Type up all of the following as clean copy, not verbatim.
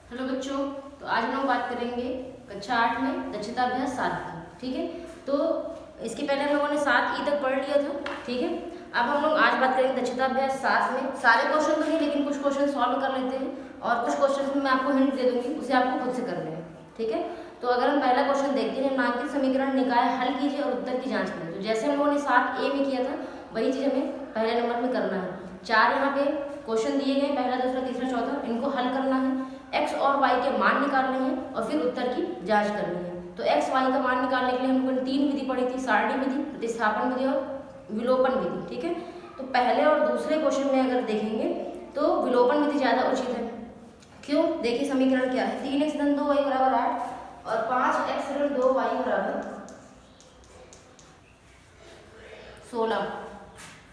Hello बच्चों, तो आज हम लोग बात करेंगे कक्षा 8 में दक्षता अभ्यास 7 की। ठीक है, तो इसके पहले हम लोगों ने 7 ई तक पढ़ लिया था। ठीक है, अब हम लोग आज बात करेंगे दक्षता अभ्यास 7 में। सारे क्वेश्चन तो नहीं, लेकिन कुछ क्वेश्चन सॉल्व कर लेते हैं और कुछ क्वेश्चन में मैं आपको हिंट दे दूंगी, उसे आपको खुद से करना है। ठीक है, तो अगर हम पहला क्वेश्चन देखते हैं, निम्नांकित समीकरण निकाय हल कीजिए और उत्तर की जाँच करें। तो जैसे हम लोगों ने 7A में किया था, वही चीज़ हमें पहले नंबर में करना है। 4 यहाँ पे क्वेश्चन दिए गए, पहला, दूसरा, तीसरा, चौथा, इनको हल करना है। x और y के मान निकालने हैं और फिर उत्तर की जांच करनी है। तो x y का मान निकालने के लिए हम लोगों ने 3 विधि पढ़ी थी, सारणी विधि, प्रतिस्थापन विधि और विलोपन विधि। ठीक है, तो पहले और दूसरे क्वेश्चन में अगर देखेंगे तो विलोपन विधि ज़्यादा उचित है। क्यों? देखिए समीकरण क्या है, 3x धन 2y बराबर 8 और 5x ऋण 2y बराबर 16।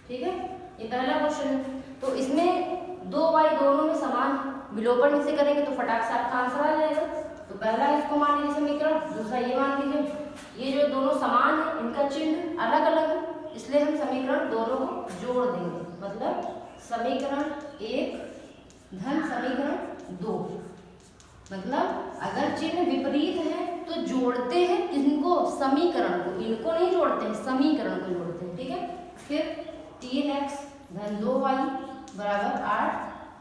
ठीक है, ये पहला क्वेश्चन है। तो इसमें 2y दोनों में समान, विलोपन में से करेंगे तो फटाक से आपका आंसर आ जाएगा। तो पहला इसको मान लीजिए समीकरण, दूसरा ये मान लीजिए। ये जो दोनों समान है, इनका चिन्ह अलग अलग है, इसलिए हम समीकरण दोनों को जोड़ देंगे। मतलब समीकरण 1 धन समीकरण 2। मतलब अगर चिन्ह विपरीत है तो जोड़ते हैं इनको, समीकरण को, इनको नहीं जोड़ते हैं, समीकरण को जोड़ते हैं। ठीक है, फिर 3x धन 2y बराबर 8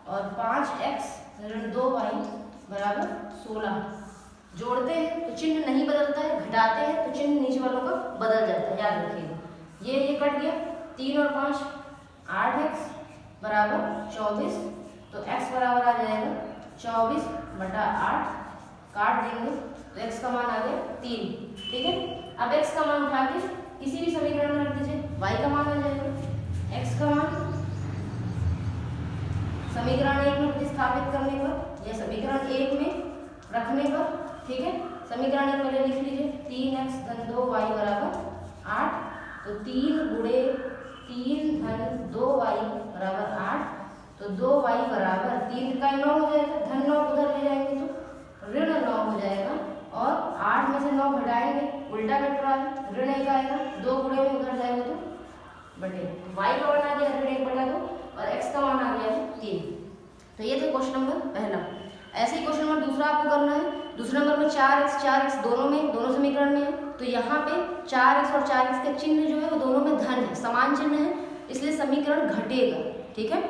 और 5x ऋण 2y बराबर 16 जोड़ते हैं तो चिन्ह नहीं बदलता है, घटाते हैं तो चिन्ह नीचे वालों का बदल जाता है, याद रखिएगा। ये कट गया, 3 और 5 8x बराबर 24। तो x बराबर आ जाएगा 24/8, काट देंगे तो x का मान आ गया 3। ठीक है, अब x का मान उठा के किसी भी समीकरण में रख दीजिए, y का मान आ जाएगा। x का मान समीकरण 1 में प्रतिस्थापित करने पर या समीकरण 1 में रखने पर, ठीक है, समीकरण 1 पहले लिख लीजिए, 3x धन 2y बराबर 8। तो 3 गुणे 3 धन 2y बराबर 8। तो 2y बराबर 3 का 9 हो जाएगा, धन 9 उधर ले जाएंगे तो ऋण 9 हो जाएगा और 8 में से 9 घटाएंगे, उल्टा कट रहा है, ऋण 1 आएगा, 2 गुणे में उधर जाएगा तो बटे, y का मान आ गया ऋण 1/2 और x का मान आ गया 3। तो ये था क्वेश्चन नंबर पहला। ऐसे ही क्वेश्चन नंबर दूसरा आपको करना है। दूसरे नंबर में 4x दोनों समीकरण में है। तो यहाँ पे 4x और 4x का चिन्ह जो है वो दोनों में धन है, समान चिन्ह है, इसलिए समीकरण घटेगा। ठीक है,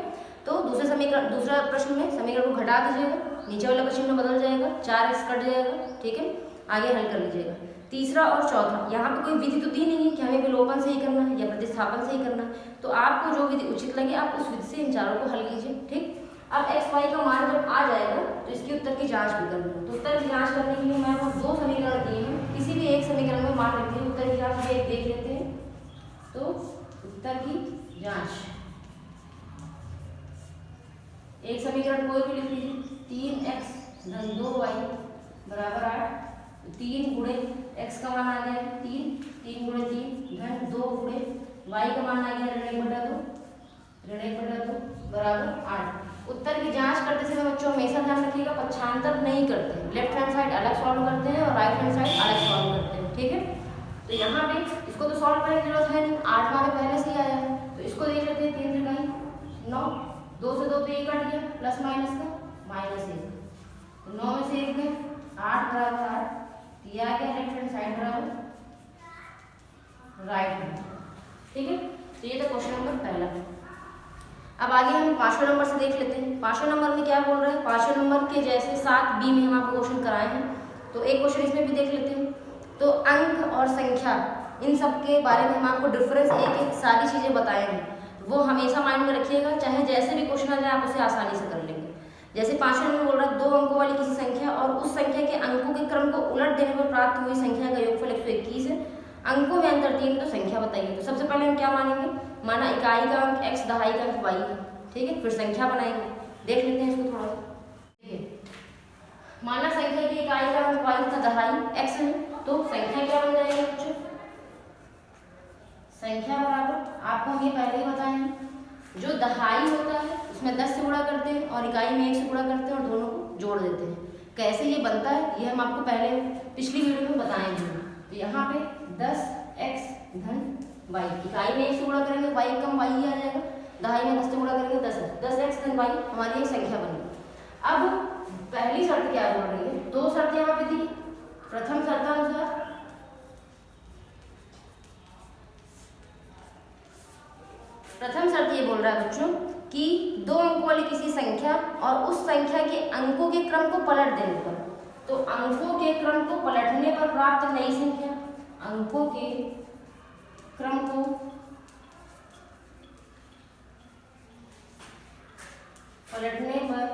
तो दूसरा प्रश्न में समीकरण को घटा दीजिएगा, नीचे वाला का चिन्ह बदल जाएगा, 4x कट जाएगा। ठीक है, आगे हल कर लीजिएगा। तीसरा और चौथा, यहाँ पे कोई विधि तो दी नहीं है कि हमें विलोपन से ही करना है या प्रतिस्थापन से ही करना है, तो आपको जो विधि उचित लगे आप उस विधि से इन चारों को हल कीजिए। ठीक, अब x y का मान जब आ जाएगा तो इसके उत्तर की जांच भी करनी है। तो उत्तर की जांच करने के लिए मैं आपको 2 समीकरण दिए हैं, किसी भी एक समीकरण में मान रखते हैं, उत्तर की जांच भी एक देख लेते हैं। तो उत्तर की जांच, एक समीकरण कोई भी लिख लीजिए, 3x धन 2y बराबर 8। 3 गुणे x का मान आ गया 3 गुणे 3 धन 2 गुणे y का मान आ गया ऋण 1/2 बराबर 8। उत्तर की जांच करते समय बच्चों हमेशा ध्यान रखिएगा, पक्षांतर नहीं करते हैं, लेफ्ट हैंड साइड अलग सॉल्व करते हैं और राइट हैंड साइड अलग सॉल्व करते हैं। ठीक है, तो यहाँ पे इसको तो सॉल्व करने की जरूरत है नहीं, 8 हमारे पहले से ही आया है, तो इसको देख लेते हैं। 3 3 9, 2 से 2 तो 1 कट गया, प्लस माइनस का -1, तो 9 में से 1 गए, 8 बराबर 8, ये आ गया लेफ्ट हैंड साइड बराबर राइट हैंड। ठीक है, तो ये था क्वेश्चन नंबर पहला। अब आगे हम 5वें नंबर से देख लेते हैं। 5वें नंबर में क्या बोल रहा है, 5वें नंबर के जैसे 7B में हम आपको क्वेश्चन कराए हैं, तो एक क्वेश्चन इसमें भी देख लेते हैं। तो अंक और संख्या, इन सब के बारे में हम आपको डिफरेंस एक सारी चीज़ें बताए हैं, वो हमेशा माइंड में रखिएगा, चाहे जैसे भी क्वेश्चन आ जाए आप उसे आसानी से कर लेंगे। जैसे 5वें नंबर बोल रहा है 2 अंकों वाली किसी संख्या और उस संख्या के अंकों के क्रम को उलट देने पर प्राप्त हुई संख्या का योगफल 121 है, अंकों में अंतर 3, तो संख्या बताइए। तो सबसे पहले हम क्या मानेंगे, माना इकाई का अंक x, दहाई का अंक y है। ठीक है, फिर संख्या बनाएंगे, देख लेते हैं इसको थोड़ा सा। ठीक है, माना संख्या की इकाई का अंक y तथा दहाई x है, तो संख्या क्या बन जाएगी बच्चों, संख्या बराबर, आपको हम ये पहले ही बताए हैं, जो दहाई होता है उसमें 10 से गुणा करते हैं और इकाई में 1 से गुणा करते हैं और दोनों को जोड़ देते हैं। कैसे ये बनता है ये हम आपको पहले पिछली वीडियो में बताएंगे। तो यहाँ पे 10x धन y, इकाई में 1 से गुणा करेंगे y कम y ही आ जाएगा, दहाई में 10 से गुणा करेंगे 10x धन y, हमारी एक संख्या बनी। अब पहली शर्त क्या बोल रही है, दो शर्त यहाँ पे दी। प्रथम शर्तानुसार प्रथम शर्त ये बोल रहा है बच्चों कि दो अंकों वाली किसी संख्या और उस संख्या के अंकों के क्रम को पलट देने पर, तो अंकों के क्रम को पलटने पर प्राप्त नई संख्या, अंकों के क्रम को पलटने पर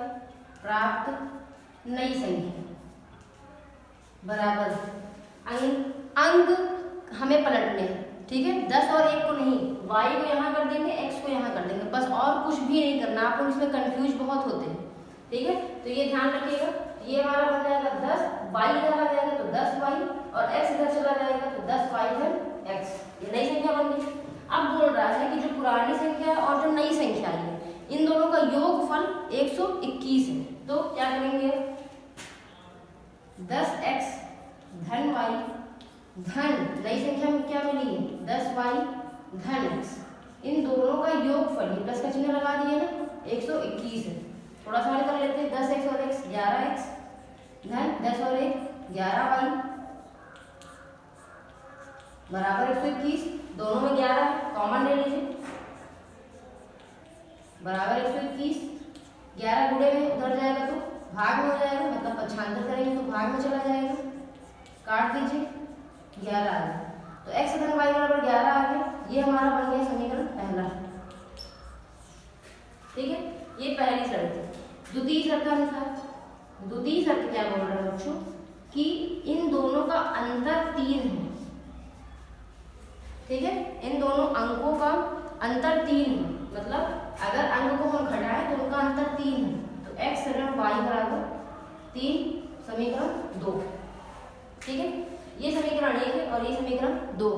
प्राप्त नई संख्या बराबर अंक हमें पलटने हैं, ठीक है। 10 और 1 को नहीं, y को यहाँ कर देंगे, x को यहाँ कर देंगे, बस और कुछ भी नहीं करना। आप लोग इसमें कंफ्यूज बहुत होते हैं, ठीक है। तो ये ध्यान रखिएगा, ये हमारा बन जाएगा 10, y इधर आ जाएगा तो 10y और x इधर चला जाएगा तो 10y धन x, ये नई संख्या बन गई। अब बोल रहा है कि जो पुरानी संख्या और जो नई संख्या है इन दोनों का योगफल 121 है, तो क्या करेंगे, 10x धन y धन नई संख्या में क्या मिली है 10y धन x, इन दोनों का योगफल, प्लस का चिन्ह लगा दिए ना, 121 है। थोड़ा सा कर लेते हैं, 10x और x 11x धन 10 और 1 11y बराबर 121, दोनों में 11 है, कॉमन ले लीजिए, बराबर 121, 11 गुणे में उधर जाएगा तो भाग में हो जाएगा, मतलब पक्षांतर करेंगे तो भाग में चला जाएगा, काट दीजिए, 11 आ गया, तो x धन y बराबर 11 आ गया। ये हमारा बन गया समीकरण पहला, ठीक है। ये पहली शर्त है। द्वितीय शर्त अनुसार, द्वितीय शर्त क्या बोल रहा है बच्चों कि इन दोनों का अंतर 3 है, ठीक है। इन दोनों अंकों का अंतर 3 है, मतलब अगर अंक को हम घटाएं तो उनका अंतर 3 है, तो x ऋण y बराबर 3, समीकरण 2, ठीक है। ये समीकरण 1 है और ये समीकरण 2।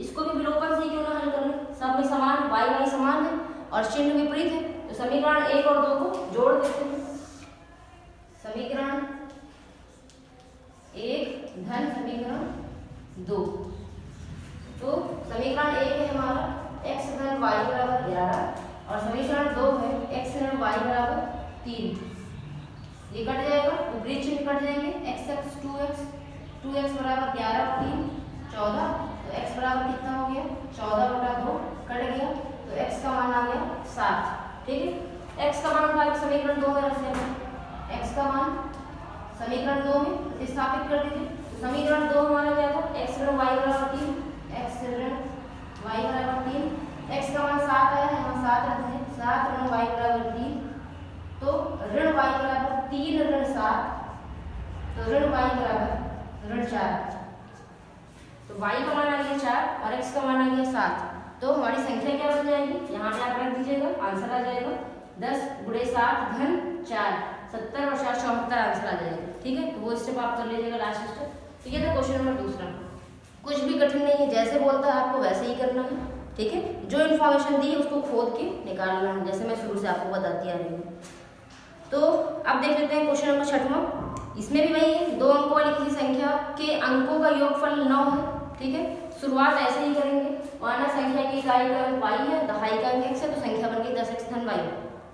इसको भी विलोपन से क्यों ना हल कर लें, सब में समान y समान है और चिन्ह विपरीत है, तो समीकरण 1 और 2 को जोड़ देते हैं। समीकरण 1 धन समीकरण 2, तो समीकरण 1 है हमारा x धन y बराबर 11 और समीकरण 2 है x धन y बराबर 3। ये कट जाएगा, विपरीत चिन्ह कट जाएंगे, x 2x बराबर 11 और 3 14, तो x बराबर कितना हो गया 14/2 कट गया, तो x का मान आ गया 7, ठीक है। x का मान उठा के समीकरण 2 में रख लेंगे, x का मान समीकरण 2 में प्रतिस्थापित कर दीजिए, तो समीकरण 2 हमारा क्या था, x ऋण y बराबर 3, x ऋण y बराबर 3, x का मान 7 आया, यहाँ 7 रख दीजिए, 7 ऋण y बराबर 3, तो ऋण y बराबर 3 ऋण 7, तो ऋण y बराबर ऋण 4, तो y का मान आ गया 4 और x का मान आ गया 7, तो हमारी संख्या क्या बन जाएगी, यहाँ पे आप रख दीजिएगा, आंसर आ जाएगा 10 गुणे 7 धन 4, 70 और 4 74 आंसर आ जाएगा, ठीक है। तो वो स्टेप आप कर लीजिएगा, लास्ट स्टेप। तो ये था क्वेश्चन नंबर दूसरा, कुछ भी कठिन नहीं है, जैसे बोलता है आपको वैसे ही करना है, ठीक है। जो इन्फॉर्मेशन दी है उसको खोद के निकालना है, जैसे मैं शुरू से आपको बताती आ रही हूँ। तो अब देख लेते हैं क्वेश्चन नंबर 6वां। इसमें भी वही है, दो अंकों वाली किसी संख्या के अंकों का योगफल 9 है, ठीक है। शुरुआत ऐसे ही करेंगे, माना संख्या की इकाई का अंक y है, दहाई का अंक x है, तो संख्या बन गई 10x धन y,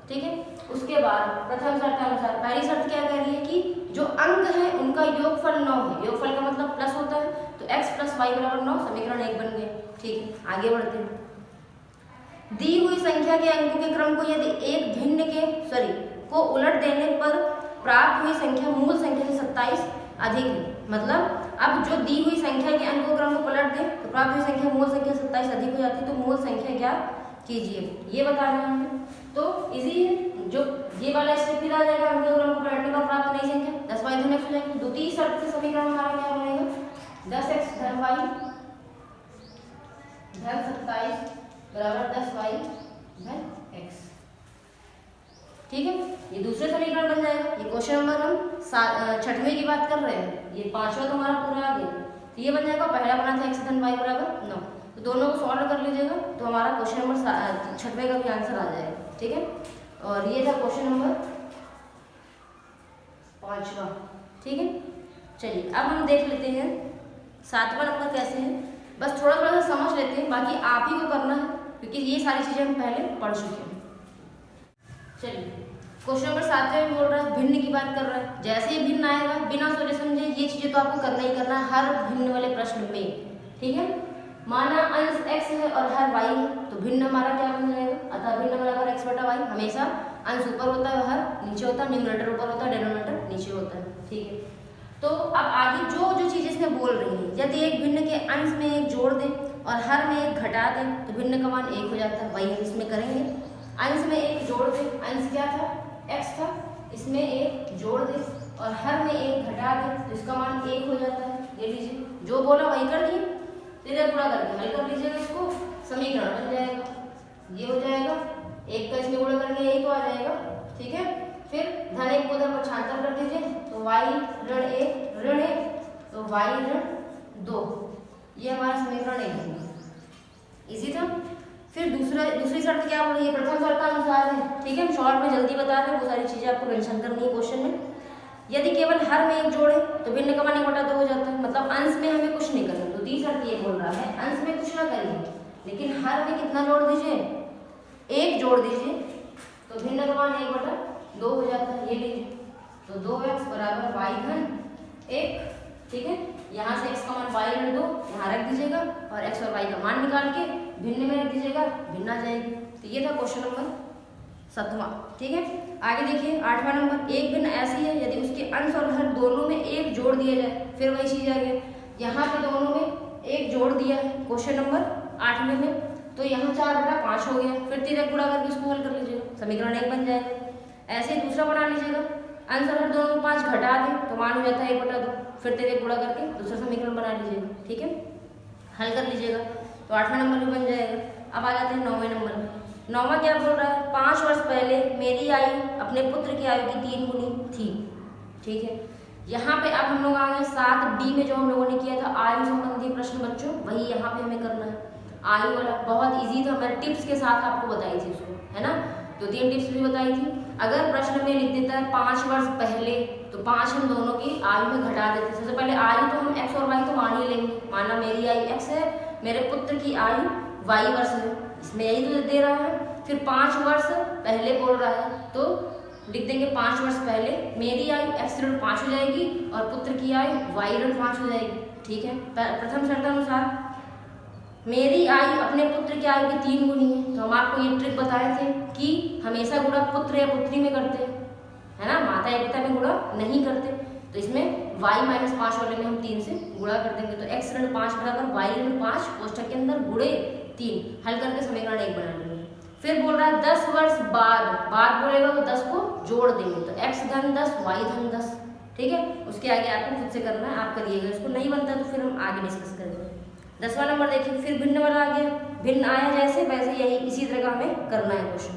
ठीक है। उसके बाद प्रथम शर्त अनुसार पहली शर्त क्या कह रही है कि जो अंक है उनका योगफल 9 है, योगफल का मतलब प्लस होता है, तो x + y बराबर 9, समीकरण 1 बन गया, ठीक है। आगे बढ़ते हैं। दी हुई संख्या के अंकों के क्रम को यदि एक भिन्न को उलट देने पर प्राप्त हुई संख्या मूल संख्या से 27 अधिक है, मतलब अब जो दी हुई संख्या के अंकों क्रम को पलट दें तो प्राप्त हुई संख्या मूल संख्या 27 अधिक हो जाती है, तो मूल संख्या क्या कीजिए, ये बताना है हमें। तो इजी है, जो ये वाला स्टेप फिर आ जाएगा, अंकों क्रम को पलटने पर प्राप्त नई संख्या 10y धन x हो जाएगी। द्वितीय शर्त से समीकरण हमारा क्या बनेगा, 10x धन y धन 27 बराबर 10y धन x, ठीक है। ये दूसरे समीकरण बन जाएगा। ये क्वेश्चन नंबर हम 6वें की बात कर रहे हैं, ये 5वां तो हमारा पूरा आ गया, तो ये बन जाएगा, पहला बना था x धन y बराबर 9, तो दोनों को सॉल्व कर लीजिएगा तो हमारा क्वेश्चन नंबर 6वें का भी आंसर आ जाएगा, ठीक है। और ये था क्वेश्चन नंबर 5वां, ठीक है। चलिए अब हम देख लेते हैं 7वां नंबर कैसे है, बस थोड़ा थोड़ा सा समझ लेते हैं, बाकी आप ही को करना है क्योंकि ये सारी चीज़ें हम पहले पढ़ चुके हैं। चलिए क्वेश्चन नंबर 7 में बोल रहा है भिन्न की बात कर रहा है। जैसे ही भिन्न आएगा बिना सोचे समझे ये चीजें तो आपको करना ही करना है हर भिन्न वाले प्रश्न में, ठीक है। माना अंश x है और हर y है, तो भिन्न हमारा क्या बन जाएगा, अतः भिन्न बराबर x बटा वाई। हमेशा अंश ऊपर होता है, हर नीचे होता है, न्यूमरेटर ऊपर होता है, डिनोमिनेटर नीचे होता है, ठीक है। तो अब आगे जो जो चीज़ इसमें बोल रही है, यदि एक भिन्न के अंश में एक जोड़ दें और हर में एक घटा दें तो भिन्न का मान 1 हो जाता है। वही हम इसमें करेंगे। अंश में एक जोड़ दें, अंश क्या था, x था, इसमें एक जोड़ दें और हर में एक घटा दें तो इसका मान 1 हो जाता है। ये लीजिए जो बोला वही कर दिए, सीधे पूरा करके हल कर लीजिएगा, इसको समीकरण बन जाएगा। ये हो जाएगा, एक का इसमें गुणा करेंगे यही तो आ जाएगा, ठीक है। फिर धन 1 को उधर पक्षांतर कर दीजिए तो y ऋण 1 ऋण 1 तो y ऋण 2, ये हमारा समीकरण 1 होगा। इसी था। फिर दूसरी शर्त क्या बोल रही है, प्रथम शर्त का अनुसार है, ठीक है। हम शॉर्ट में जल्दी बता रहे हैं, वो सारी चीजें आपको मेंशन करनी है क्वेश्चन में। यदि केवल हर में एक जोड़े तो भिन्न का मान 1 बटा 2 हो जाता है, मतलब अंश में हमें कुछ नहीं करना। तो तीसरी शर्त ये बोल रहा है अंश में कुछ ना करिए, लेकिन हर में कितना जोड़ दीजिए, 1 जोड़ दीजिए तो भिन्न का मान 1 बटा 2 हो जाता है। ये लीजिए तो 2x बराबर y धन 1, ठीक है। यहाँ से x का मान y ऋण 2 यहाँ रख दीजिएगा और x और y का मान निकाल के भिन्न में रख दीजिएगा, भिन्न आ जाएगी। तो ये था क्वेश्चन नंबर 7वां, ठीक है। आगे देखिए 8वां नंबर, एक भिन्न ऐसी है यदि उसके अंश और हर दोनों में एक जोड़ दिया जाए। फिर वही चीज आ गया, यहाँ पे दोनों में एक जोड़ दिया है क्वेश्चन नंबर 8वें में, तो यहाँ 4 बटा 5 हो गया। फिर तिरक गुणा करके इसको हल कर लीजिएगा, समीकरण 1 बन जाएगा। ऐसे ही दूसरा बना लीजिएगा, अंश और हर दोनों में 5 घटा दें तो मान हो जाता है 1 बटा 2। फिर तिरक गुणा करके दूसरा समीकरण बना लीजिएगा, ठीक है, हल कर लीजिएगा तो 8वां नंबर भी बन जाएगा। अब आ जाते हैं 9वें नंबर में। 9वां क्या बोल रहा है, 5 वर्ष पहले मेरी आयु अपने पुत्र की आयु की 3 गुनी थी, ठीक है। यहाँ पे अब हम लोग आ गए 7D में, जो हम लोगों ने किया था आयु संबंधी प्रश्न बच्चों, वही यहाँ पे हमें करना है। आयु वाला बहुत इजी था, मैं टिप्स के साथ आपको बताई थी उसको, है ना। 2-3 टिप्स भी बताई थी। अगर प्रश्न में लिख देता है 5 वर्ष पहले तो 5 हम दोनों की आयु में घटा देते। सबसे पहले आयु तो हम x और y तो मान ही लेंगे, माना मेरी आयु x है, मेरे पुत्र की आयु y वर्ष है, इसमें यही तो दे रहा है। फिर 5 वर्ष पहले बोल रहा है तो लिख देंगे 5 वर्ष पहले मेरी आयु x ऋण 5 हो जाएगी और पुत्र की आयु y ऋण 5 हो जाएगी, ठीक है। प्रथम शर्तानुसार मेरी आयु अपने पुत्र की आयु की 3 गुनी है, तो हम आपको ये ट्रिक बताए थे कि हमेशा गुणा पुत्र या पुत्री में करते हैं, है ना, माता या पिता में गुणा नहीं करते। तो इसमें y - 5 वाले में हम 3 से गुणा कर देंगे, तो x ऋण 5 बराबर y ऋण 5 कोष्ठक के अंदर गुणे 3, हल करके समीकरण 1 बना लेंगे। फिर बोल रहा है 10 वर्ष बाद बोलेगा तो 10 को जोड़ देंगे, तो x धन 10 y धन 10, ठीक है। उसके आगे आपको खुद से करना है, आप करिएगा, इसको नहीं बनता तो फिर हम आगे डिस्कस करेंगे। 10वां नंबर देखिए, फिर भिन्न वाला आ गया, भिन्न आया जैसे वैसे यही इसी तरह का हमें करना है क्वेश्चन,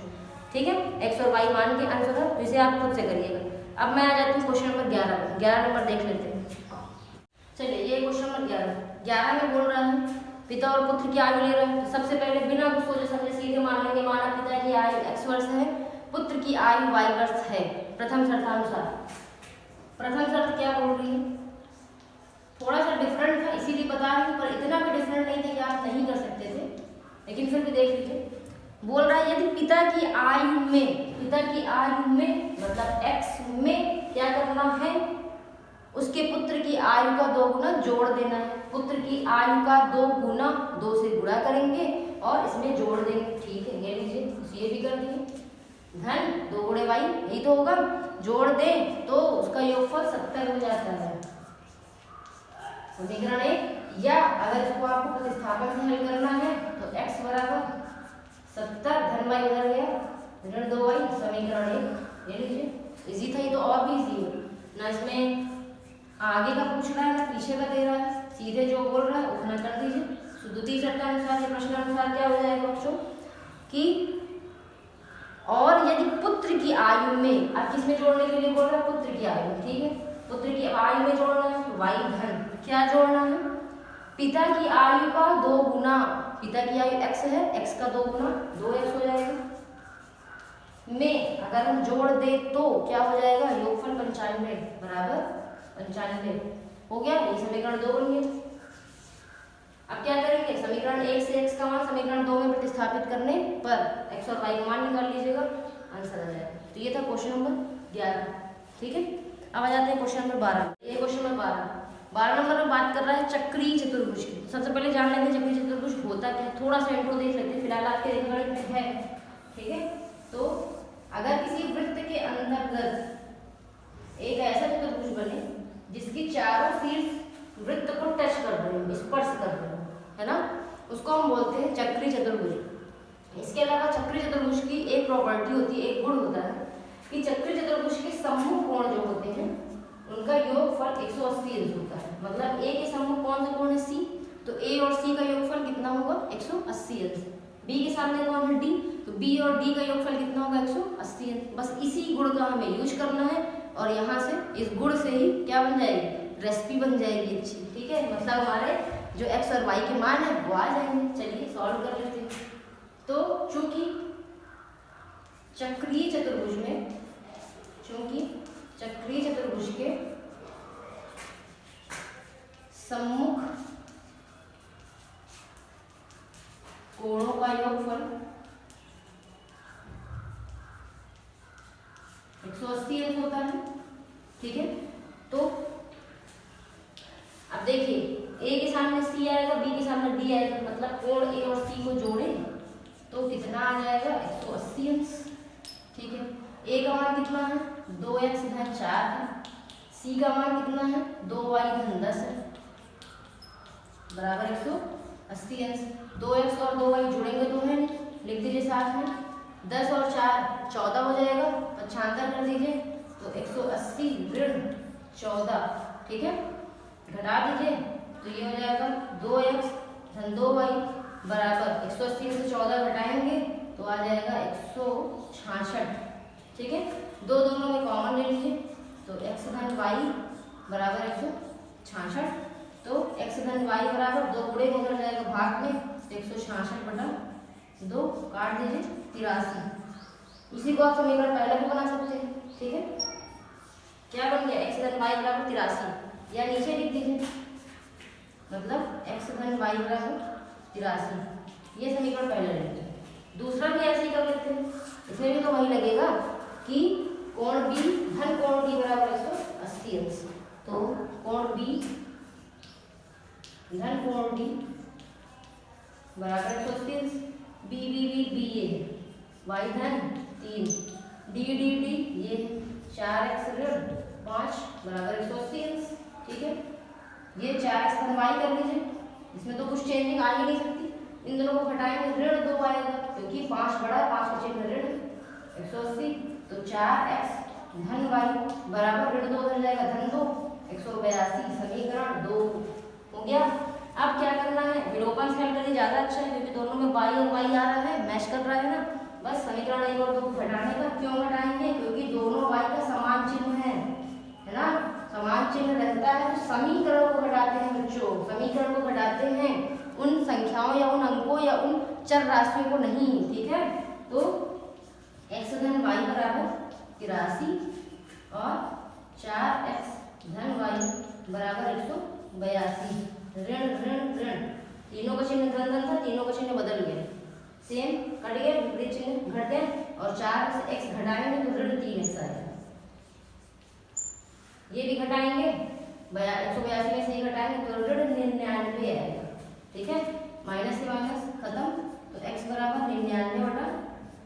ठीक है। x और y मान के आंसर है, तो इसे आप खुद से करिएगा। अब मैं आ जाती हूँ क्वेश्चन नंबर 11 में। 11 नंबर देख लेते हैं। चलिए ये क्वेश्चन नंबर 11 में बोल रहा है पिता और पुत्र की आयु ले रहा है। तो सबसे पहले बिना कुछ सोचे समझे सीधे मान लेंगे, माना पिता की आयु x वर्ष है, पुत्र की आयु y वर्ष है। प्रथम शर्तानुसार, प्रथम शर्त क्या बोल रही है, थोड़ा सा डिफरेंट था इसीलिए बता रही हूँ, पर इतना भी डिफरेंट नहीं था कि आप नहीं कर सकते थे, लेकिन फिर भी देख लीजिए। बोल रहा है यदि पिता की आयु में मतलब x में क्या करना है, उसके पुत्र की आयु का 2 गुना जोड़ देना है। पुत्र की आयु का 2 गुना 2 से गुणा करेंगे और इसमें जोड़ देंगे, ठीक है। ये लीजिए, ये भी कर दिए, धन 2 गुणे y, यही तो होगा, जोड़ दें तो उसका योगफल 70 हो जाता है, समीकरण 1। या अगर इसको आपको प्रतिस्थापन से हल करना है तो x बराबर 70 धन y उधर गया ऋण 2y, समीकरण 1। ये लीजिए, इजी था ये तो, और भी इजी है ना, इसमें आगे का पूछ रहा है ना पीछे का दे रहा है, सीधे जो बोल रहा है उतना कर दीजिए। द्वितीय शर्तानुसार या प्रश्नानुसार क्या हो जाएगा बच्चों कि और यदि पुत्र की आयु में, आप किसमें जोड़ने के लिए बोल रहा है, पुत्र की आयु में, ठीक है। पुत्र की आयु में जोड़ना है तो y धन क्या जोड़ना है, पिता की आयु का 2 गुना, पिता की आयु x है, x का 2 गुना 2x हो जाएगा, में अगर हम जोड़ दे तो क्या हो जाएगा, योगफल 95 बराबर 95 हो गया। ये समीकरण 2 बन गया। अब क्या करेंगे, समीकरण 1 से x का मान समीकरण 2 में प्रतिस्थापित करने पर x और y का मान निकाल लीजिएगा, आंसर आ जाएगा। तो ये था क्वेश्चन नंबर ठीक है, अब आ जाते हैं क्वेश्चन नंबर 12। ये क्वेश्चन नंबर 12 नंबर में बात कर रहा है चक्रीय चतुर्भुज की। सबसे पहले जान लेते हैं चक्रीय चतुर्भुज होता क्या है, थोड़ा सा इंट्रो देख लेते हैं, फिलहाल आपके रेखागणित में है। ठीक है, तो अगर किसी वृत्त के अंतर्गत एक ऐसा चतुर्भुज बने जिसकी चारों शीर्ष वृत्त को टच कर रहे हो, स्पर्श कर रहे हो, है ना, उसको हम बोलते हैं चक्रीय चतुर्भुज। इसके अलावा चक्रीय चतुर्भुज की एक प्रॉपर्टी होती है, एक गुण होता है कि चक्रीय चतुर्भुज के सम्मुख कोण जो होते हैं उनका योगफल 180 अंश होता है। मतलब ए के सम्मुख कौन सा कोण है, सी, तो ए और सी का योगफल कितना होगा 180 अंश। बी के सामने कौन है, डी, तो बी और डी का योगफल कितना होगा 180 अंश। बस इसी गुण का हमें यूज करना है और यहाँ से इस गुण से ही क्या बन जाएगी, रेसिपी बन जाएगी अच्छी। ठीक है, मतलब हमारे जो एक्स और वाई के मान है वो आ जाएंगे। चलिए सॉल्व कर लेते हैं। तो चूंकि चक्रीय चतुर्भुज के सम्मुख कोणों का योगफल 180 अंश होता है। ठीक है, तो अब देखिए ए के सामने सी आएगा, बी के सामने डी आएगा, मतलब कोण ए और सी को जोड़े तो कितना आ जाएगा 180 अंश। ठीक है, ए का मान कितना है 2x धन 4 है, सी का मान कितना है 2y धन 10 है, बराबर 180 अंश। 2x और 2y जुड़ेंगे तो है नहीं, लिख दीजिए साथ में, 10 और 4 14 हो जाएगा, 75 कर दीजिए तो 180 ऋण 14। ठीक है, घटा दीजिए तो ये हो जाएगा 2x धन 2y बराबर 180 में से 14 घटाएंगे तो आ जाएगा 166। ठीक है, दोनों में कॉमन ले लीजिए तो x धन y बराबर 166, तो x धन y बराबर 2 गुणे में उधर जाएगा भाग में, 166 बटा 2 काट दीजिए 83। इसी को आप समीकरण पहले भी बना सकते हैं। ठीक है, क्या बन गया x धन y बराबर 83, या नीचे लिख दीजिए, मतलब x धन y बराबर 83। ये समीकरण पहले लेते हैं। दूसरा भी ऐसे ही कर लेते हैं, इसमें भी तो वही लगेगा कि कोण B धन कोण D बराबर 180 अंश। तो कोण B धन कोण D बराबर 180 अंश। B ये है, y धन 3, D ये है 4x ऋण 5 बराबर 180 अंश। ठीक है, ये 4x धन y कर लीजिए, इसमें तो कुछ चेंजिंग आ ही नहीं सकती, इन दोनों को घटाएंगे ऋण 2 आएगा क्योंकि 5 बड़ा, 5 का चिन्ह ऋण 180, तो 4x धन y बराबर ऋण 2 उधर जाएगा धन 2, 182। समीकरण 2 हो गया। अब क्या करना है, विलोपन से हल करना ज़्यादा अच्छा है क्योंकि दोनों में y और y आ रहा है, मैच कर रहा है ना। बस समीकरण 1 और 2 को घटाने का, क्यों घटाएंगे, क्योंकि दोनों y का समान चिन्ह है ना, समान चिन्ह रहता है तो समीकरण को घटाते हैं बच्चों, समीकरण को घटाते हैं, उन संख्याओं या उन अंकों या उन चर राशियों को नहीं। ठीक है, तो x धन y बराबर 83 और 4x धन y बराबर 182, ऋण ऋण ऋण, तीनों का चिन्ह धन धन था, तीनों का चिन्ह बदल गया, सेम कट गया, विपरीत चिन्ह घट गए, और 4 से x घटाएंगे तो ऋण 3x आएगा, ये भी घटाएंगे, 182 में से ये घटाएंगे तो ऋण 99 आएगा। ठीक है, माइनस से माइनस खत्म, तो x बराबर 99 बटा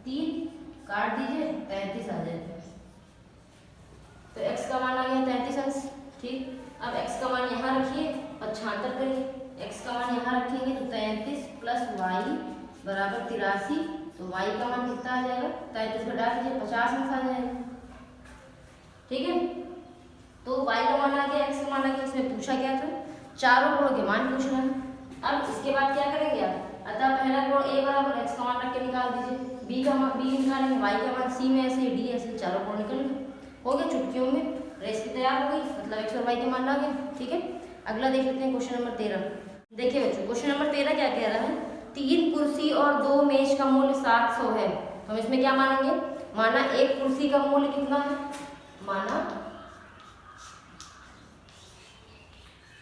3 काट दीजिए 33 आ जाएगा, तो x का मान आ गया 33 अंश। ठीक, अब x का मान यहाँ रखिए, 75 करिए, x का मान यहाँ रखेंगे तो 33 प्लस y बराबर 83, तो y का मान कितना आ जाएगा, 33 घटा दीजिए 50 अंश आ जाएगा। ठीक है, तो y का मान आ गया, x का मान आ गया, इसमें पूछा क्या था, चारों कोणों के मान पूछ रहा है। अब इसके बाद क्या करेंगे आप, अतः पहला कोण a बराबर x का मान रख के निकाल दीजिए, b का मान b निकालेंगे, y का मान c में ऐसे d ऐसे चारों कोण निकल गए, हो गया चुटकियों में रेसिपी तैयार हो गई, मतलब x और y के मान आ गए। ठीक है, अगला देख लेते हैं क्वेश्चन नंबर 13। देखिए बच्चों, क्वेश्चन नंबर 13 क्या कह रहा है, 3 कुर्सी और 2 मेज का मूल्य 700 है, तो हम इसमें क्या मानेंगे, माना एक कुर्सी का मूल्य कितना है, माना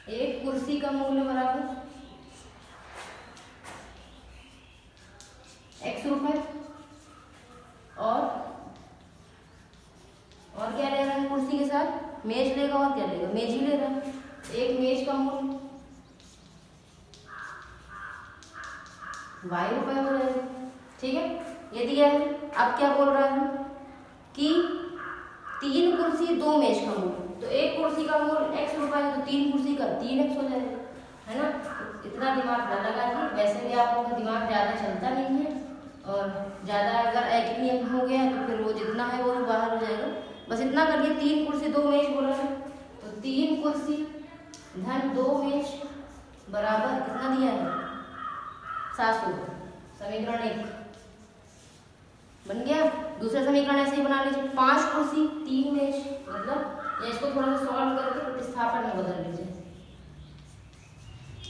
एक कुर्सी का मूल्य बराबर x रुपए, और क्या ले रहे हैं कुर्सी के साथ मेज लेगा और क्या लेगा, मेज ही लेगा। एक मेज का मूल y रुपए हो जाएगा, ठीक है, ये दिया है। अब क्या बोल रहा है कि 3 कुर्सी 2 मेज का मूल, तो एक कुर्सी का मूल x रुपए है, तो 3 कुर्सी का 3x हो जाएगा, है ना। इतना दिमाग न लगाइए, वैसे भी आप लोगों का दिमाग ज़्यादा चलता नहीं है, और ज़्यादा अगर एक नियम हो गया तो फिर वो जितना है वो बाहर हो जाएगा। बस इतना करिए, 3 कुर्सी 2 मेज बोला है, तो 3 कुर्सी धन 2 मेज बराबर कितना दिया है, 700। समीकरण 1 बन गया। दूसरा समीकरण ऐसे ही बना लीजिए, 5 कुर्सी 3 मेज, मतलब या इसको थोड़ा सा सॉल्व करके प्रतिस्थापन में बदल लीजिए।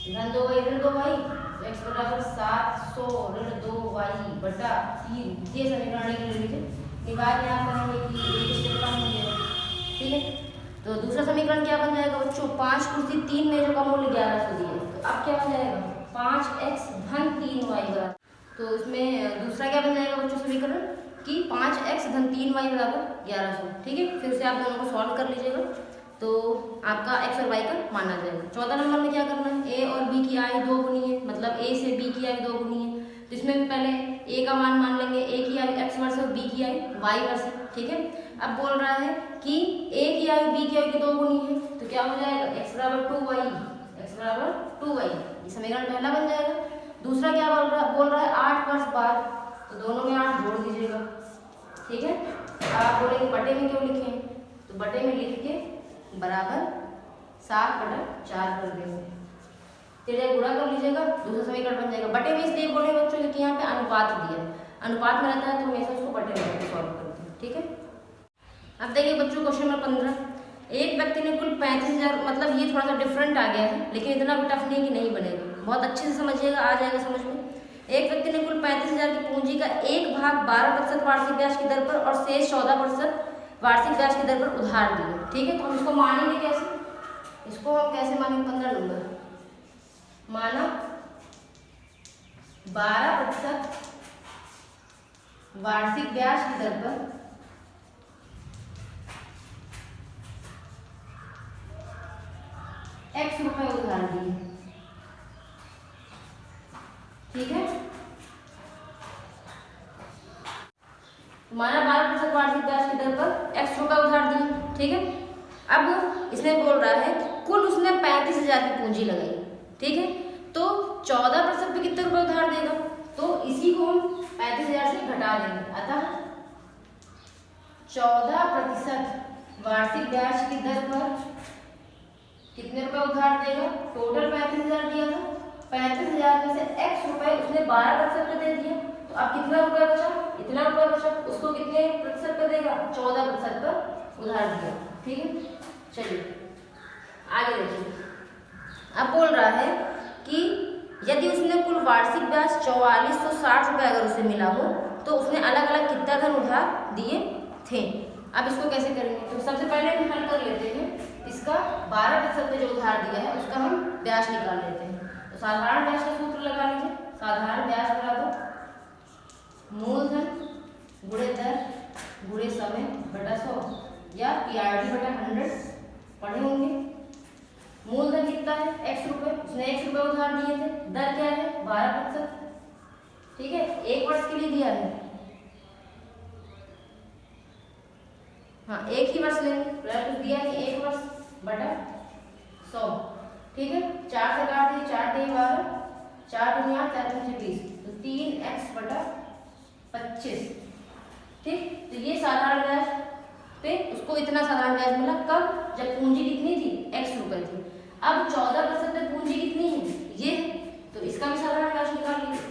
धन 2y ऋण 2y, तो x बराबर 700 ऋण 2y बटा 3, ये समीकरण 1 ले लीजिए। निकाल यहाँ करेंगे कि एक स्टेप कम हो गया, ठीक है। तो दूसरा समीकरण क्या बन जाएगा बच्चों, 5 कुर्सी 3 मेजों का मूल्य 1100 दिया है, तो अब क्या बन जाएगा 5x धन 3y बराबर, तो इसमें दूसरा क्या बन जाएगा बच्चों समीकरण कि 5x धन 3y बराबर 1100, ठीक है। फिर से आप दोनों को सॉल्व कर लीजिएगा, तो आपका x और y का माना जाएगा। 14 नंबर में क्या करना है, a और b की आयु 2 गुनी है, मतलब a से b की आयु 2 गुनी है, तो इसमें भी पहले a का मान मान लेंगे, a की आयु x वर्ष और b की आयु y वर्ष, ठीक है। अब बोल रहा है कि a की आयु b की आयु की 2 गुनी है, तो क्या हो जाएगा x बराबर 2y, x बराबर 2y, ये समीकरण पहला बन जाएगा। दूसरा क्या बोल रहा है 8 वर्ष बाद, तो दोनों में 8 जोड़ दीजिएगा, ठीक है। आप बोलेंगे बटे में क्यों लिखे, तो बटे में लिख के बराबर 7/4 कर देंगे, फिर गुणा कर लीजिएगा, दूसरा समीकरण बन जाएगा। बटे में इसलिए बोले बच्चों क्योंकि यहाँ पे अनुपात दिया है, अनुपात में रहता है तो हमेशा उसको बटे में सॉल्व करते हैं, ठीक है। अब देखिए बच्चों क्वेश्चन नंबर 15, एक व्यक्ति ने कुल 35,000, मतलब ये थोड़ा सा डिफरेंट आ गया है, लेकिन इतना भी टफ नहीं कि नहीं बनेगा, बहुत अच्छे से समझिएगा, आ जाएगा समझ में। एक व्यक्ति ने कुल 35,000 की पूंजी का 1/12% वार्षिक ब्याज की दर पर और शेष 14% वार्षिक ब्याज की दर पर उधार दिए, ठीक है। तो हम इसको मानेंगे कैसे, इसको हम कैसे मानेंगे, 15 नंबर माना 12% वार्षिक ब्याज की दर पर x रुपए उधार दिए, ठीक है। माना 12% वार्षिक ब्याज की दर पर x रुपए उधार दिए, ठीक है। अब इसने बोल रहा है कुल उसने 35,000 की पूंजी लगाई, ठीक है, तो 14% पे कितने रुपए उधार देगा, तो इसी को हम 35,000 से घटा देंगे, अतः 14% वार्षिक ब्याज की दर पर कितने रुपए उधार देगा, टोटल 35,000 दिया था, 35,000 में से x रुपए उसने 12% पे दे दिया, तो अब कितना रुपए बचा, इतना रुपए बचा, उसको कितने प्रतिशत पे देगा, 14% पर उधार दिया, ठीक है। चलिए आगे देखिए, अब बोल रहा है कि यदि उसने कुल वार्षिक ब्याज 4460 रुपये अगर उसे मिला हो, तो उसने अलग अलग कितना धन उधार दिए थे। अब इसको कैसे करेंगे, तो सबसे पहले हम हल कर लेते हैं, इसका 12% पे जो उधार दिया है उसका हम ब्याज निकाल लेते हैं। तो साधारण ब्याज का सूत्र लगा लीजिए, साधारण ब्याज बराबर मूलधन गुणे दर गुणे समय बटा 100 या PRD बटा 100 पढ़े होंगे। मूलधन कितना है x रुपए, उसने x रुपए उधार दिए थे, दर क्या है 12%, ठीक है, 1 वर्ष के लिए दिया है, हाँ एक ही वर्ष लेंगे, कुछ दिया कि 1 वर्ष बटा 100, ठीक है। 4 से काट दिए, 4 × 12, 4 × 8 4 × 20, तो 3x बटा 25, ठीक। तो ये साधारण ब्याज पे उसको इतना साधारण ब्याज मिला, कब, जब पूंजी कितनी थी, x रुपए थी। अब 14% पे पूंजी कितनी है, ये, तो इसका भी साधारण ब्याज निकाल लीजिए।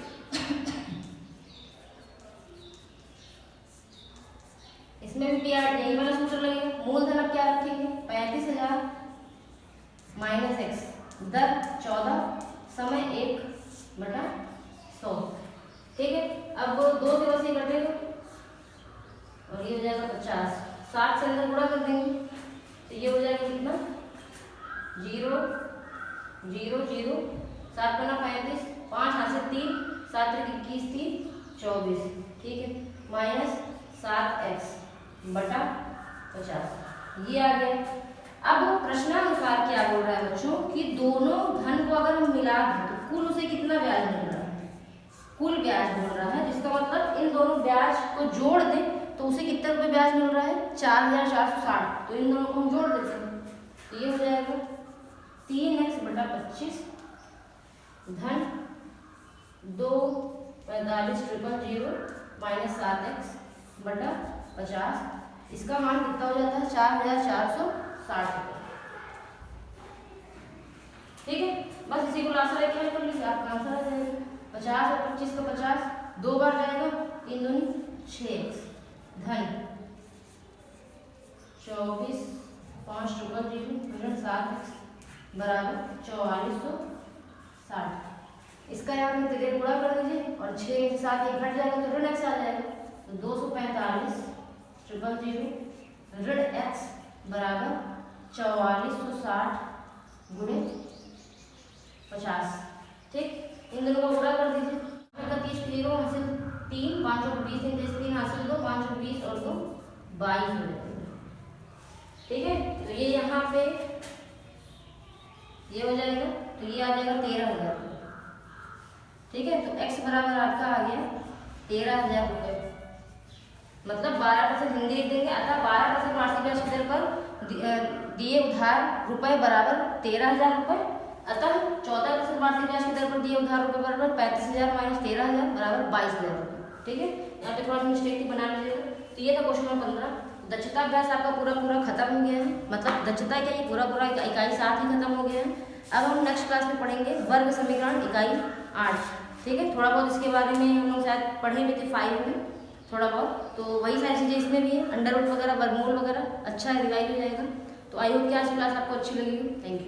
इसमें भी PRD यही वाला सूत्र लगेगा। मूलधन अब क्या रखेंगे, 35,000 माइनस x, दर 14, समय 1 बटा 100, ठीक है। अब 2 से बस ये कटेगा और ये हो जाएगा 50, 60 से अंदर गुणा कर देंगे, तो ये हो जाएगा कितना 0 0 0, 7 × 35, 5 हाथ से 3, 7 × 21 3 24, ठीक है, माइनस 7x बटा 50, ये आ गया। अब प्रश्नानुसार क्या बोल रहा है बच्चों कि दोनों धन को अगर हम मिला दें तो कुल उसे कितना ब्याज मिल रहा है, कुल ब्याज बोल रहा है, जिसका मतलब इन दोनों ब्याज को जोड़ दें तो उसे कितने रुपए ब्याज मिल रहा है, 4460। तो इन दोनों को हम जोड़ देते हैं तो ये हो जाएगा 3x बटा 25 धन 2 45 000 माइनस 7x बटा 50। इसका मान कितना हो जाता है 4460 रुपये। ठीक है, बस इसी को लासा लेके हल कर लीजिए, आपका आंसर आ जाएगा 50 और 25 का 50 दो बार जाएगा, 3 दूनी 6x धन 24 5 7x बराबर 4460। इसका यहाँ पे तिरेक गुणा कर दीजिए और 6 के साथ 1 घट जाएगा तो ऋण x आ जाएगा, तो 245 ऋण x बराबर 4460 गुणे 50। ठीक, इन दोनों का गुणा कर दीजिए, 30 3 हासिल 3 5 और 20 3 हासिल 2 5 और 20 और 2 22 हो जाएगा। ठीक है, तो ये यहाँ पे ये हो जाएगा, तो ये आ जाएगा 13,000। ठीक है, तो x बराबर आपका आ गया 13,000 रुपये, मतलब 12% हिंदी लिख देंगे। अतः 12% वार्षिक ब्याज की दर पर दिए उधार रुपए बराबर 13,000 रुपये, अतः 14% वार्षिक ब्याज की दर पर दिए उधार रुपए बराबर 35,000 माइनस 13,000 बराबर 22,000 रुपये। ठीक है, यहाँ पे थोड़ा सा मिस्टेक थी, बना लीजिएगा। तो ये था क्वेश्चन नंबर 15। दक्षता अभ्यास आपका पूरा खत्म हो गया है, मतलब दक्षता क्या ये पूरा इकाई 7 ही खत्म हो गया है। अब हम नेक्स्ट क्लास में पढ़ेंगे वर्ग समीकरण इकाई 8। ठीक है, थोड़ा बहुत इसके बारे में हम लोग शायद पढ़े भी थे 5 में थोड़ा बहुत, तो वही सारी चीज़ें इसमें भी है, अंडर रूट वगैरह वर्गमूल वगैरह अच्छा है, रिवाइज हो जाएगा। तो आई होप कि आज की क्लास आपको अच्छी लगी हो। Thank you.